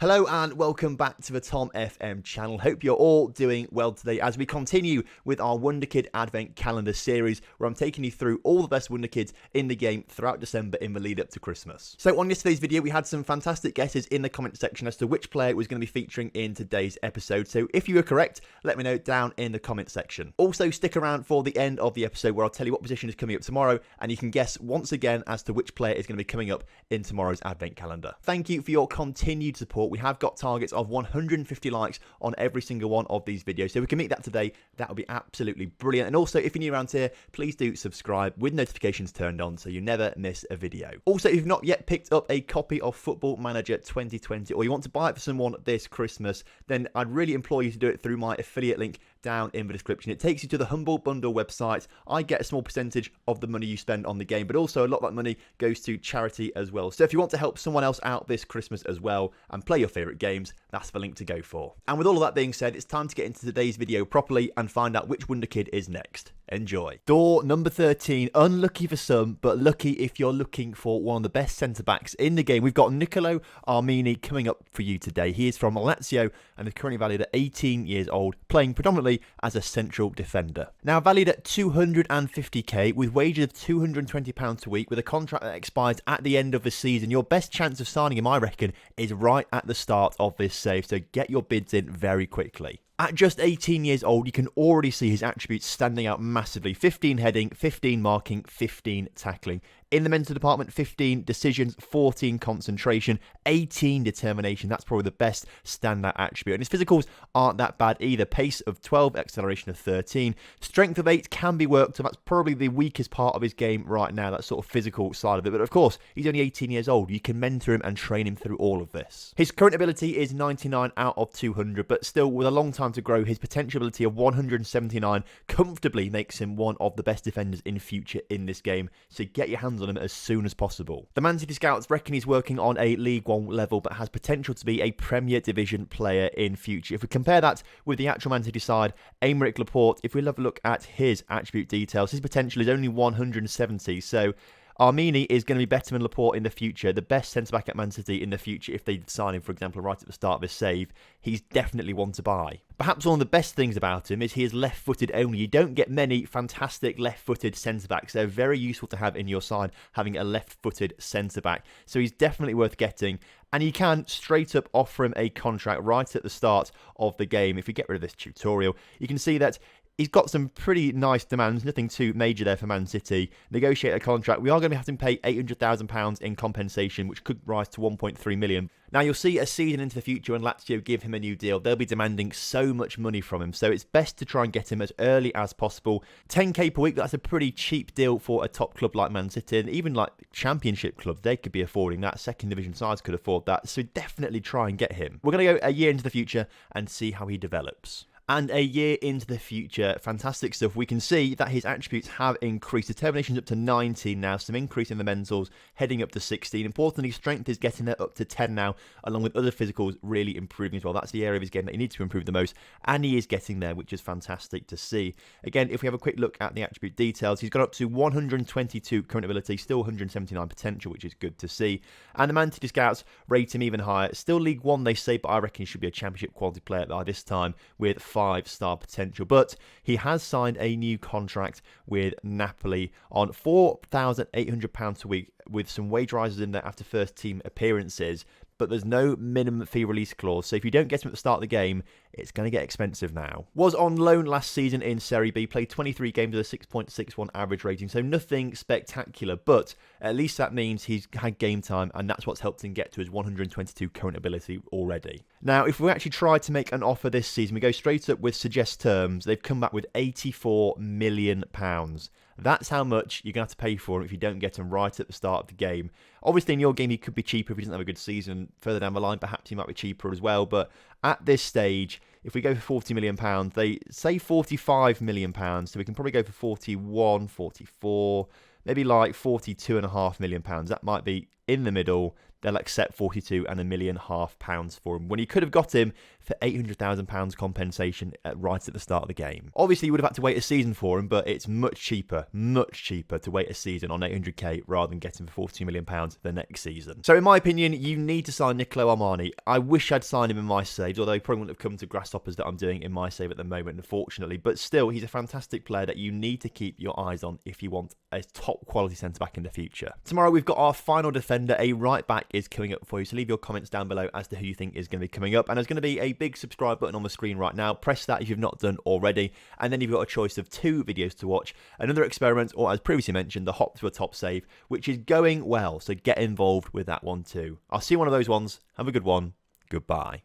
Hello and welcome back to the TomFM channel. Hope you're all doing well today as we continue with our Wonderkid Advent Calendar series where I'm taking you through all the best Wonderkids in the game throughout December in the lead up to Christmas. So on yesterday's video we had some fantastic guesses in the comment section as to which player was going to be featuring in today's episode. So if you were correct, let me know down in the comment section. Also stick around for the end of the episode where I'll tell you what position is coming up tomorrow and you can guess once again as to which player is going to be coming up in tomorrow's Advent Calendar. Thank you for your continued support. We have got targets of 150 likes on every single one of these videos. So if we can meet that today, that would be absolutely brilliant. And also, if you're new around here, please do subscribe with notifications turned on so you never miss a video. Also, if you've not yet picked up a copy of Football Manager 2020 or you want to buy it for someone this Christmas, then I'd really implore you to do it through my affiliate link down in the description. It takes you to the Humble Bundle website. I get a small percentage of the money you spend on the game, but also a lot of that money goes to charity as well. So if you want to help someone else out this Christmas as well and play your favourite games, that's the link to go for. And with all of that being said, it's time to get into today's video properly and find out which Wonderkid is next. Enjoy. Door number 13, unlucky for some, but lucky if you're looking for one of the best centre-backs in the game. We've got Nicolo Armini coming up for you today. He is from Lazio and is currently valued at 18 years old, playing predominantly as a central defender. Now valued at 250k with wages of £220 a week with a contract that expires at the end of the season. Your best chance of signing him, I reckon, is right at the start of this save, so get your bids in very quickly. At just 18 years old, you can already see his attributes standing out massively. 15 heading, 15 marking, 15 tackling. In the mental department, 15 decisions, 14 concentration, 18 determination. That's probably the best standout attribute. And his physicals aren't that bad either. Pace of 12, acceleration of 13. Strength of 8 can be worked on. That's probably the weakest part of his game right now, that sort of physical side of it. But of course, he's only 18 years old. You can mentor him and train him through all of this. His current ability is 99 out of 200, but still with a long time to grow, his potential ability of 179 comfortably makes him one of the best defenders in future in this game. So get your hands on him as soon as possible. The Man City scouts reckon he's working on a League One level but has potential to be a Premier Division player in future. If we compare that with the actual Man City side, Aymeric Laporte, if we have a look at his attribute details, his potential is only 170, so Armini is going to be better than Laporte in the future, the best centre-back at Man City in the future if they sign him, for example, right at the start of his save. He's definitely one to buy. Perhaps one of the best things about him is he is left-footed only. You don't get many fantastic left-footed centre-backs. They're very useful to have in your side, having a left-footed centre-back. So he's definitely worth getting. And you can straight up offer him a contract right at the start of the game. If we get rid of this tutorial, you can see that he's got some pretty nice demands, nothing too major there for Man City. Negotiate a contract. We are going to be having to pay £800,000 in compensation, which could rise to 1.3 million. Now, you'll see a season into the future when Lazio give him a new deal, they'll be demanding so much money from him. So it's best to try and get him as early as possible. 10k per week, that's a pretty cheap deal for a top club like Man City. And even like championship clubs, they could be affording that. Second division sides could afford that. So definitely try and get him. We're going to go a year into the future and see how he develops. And a year into the future, fantastic stuff. We can see that his attributes have increased. Determination's up to 19 now, some increase in the mentals, heading up to 16. Importantly, strength is getting there up to 10 now, along with other physicals really improving as well. That's the area of his game that he needs to improve the most, and he is getting there, which is fantastic to see. Again, if we have a quick look at the attribute details, he's got up to 122 current ability, still 179 potential, which is good to see. And the Man City scouts rate him even higher. Still League One, they say, but I reckon he should be a championship quality player by this time with 5-star potential. But he has signed a new contract with Napoli on £4,800 a week with some wage rises in there after first team appearances. But there's no minimum fee release clause, so if you don't get him at the start of the game, it's going to get expensive now. Was on loan last season in Serie B, played 23 games with a 6.61 average rating, so nothing spectacular, but at least that means he's had game time, and that's what's helped him get to his 122 current ability already. Now, if we actually try to make an offer this season, we go straight up with suggest terms. They've come back with £84 million. That's how much you're going to have to pay for him if you don't get him right at the start of the game. Obviously, in your game, he could be cheaper if he doesn't have a good season. Further down the line, perhaps he might be cheaper as well. But at this stage, if we go for £40 million, they say £45 million. So we can probably go for 41, 44, maybe like £42.5 million. That might be in the middle, they'll accept 42.5 million pounds for him, when you could have got him for £800,000 compensation right at the start of the game. Obviously, you would have had to wait a season for him, but it's much cheaper to wait a season on 800k rather than get him for £42 million the next season. So in my opinion, you need to sign Nicolo Armini. I wish I'd signed him in my saves, although he probably wouldn't have come to grasshoppers that I'm doing in my save at the moment, unfortunately. But still, he's a fantastic player that you need to keep your eyes on if you want a top quality centre-back in the future. Tomorrow, we've got our final defender, a right-back, is coming up for you. So leave your comments down below as to who you think is going to be coming up. And there's going to be a big subscribe button on the screen right now. Press that if you've not done already. And then you've got a choice of 2 videos to watch. Another experiment, or as previously mentioned, the hop to a top save, which is going well. So get involved with that one too. I'll see you one of those ones. Have a good one. Goodbye.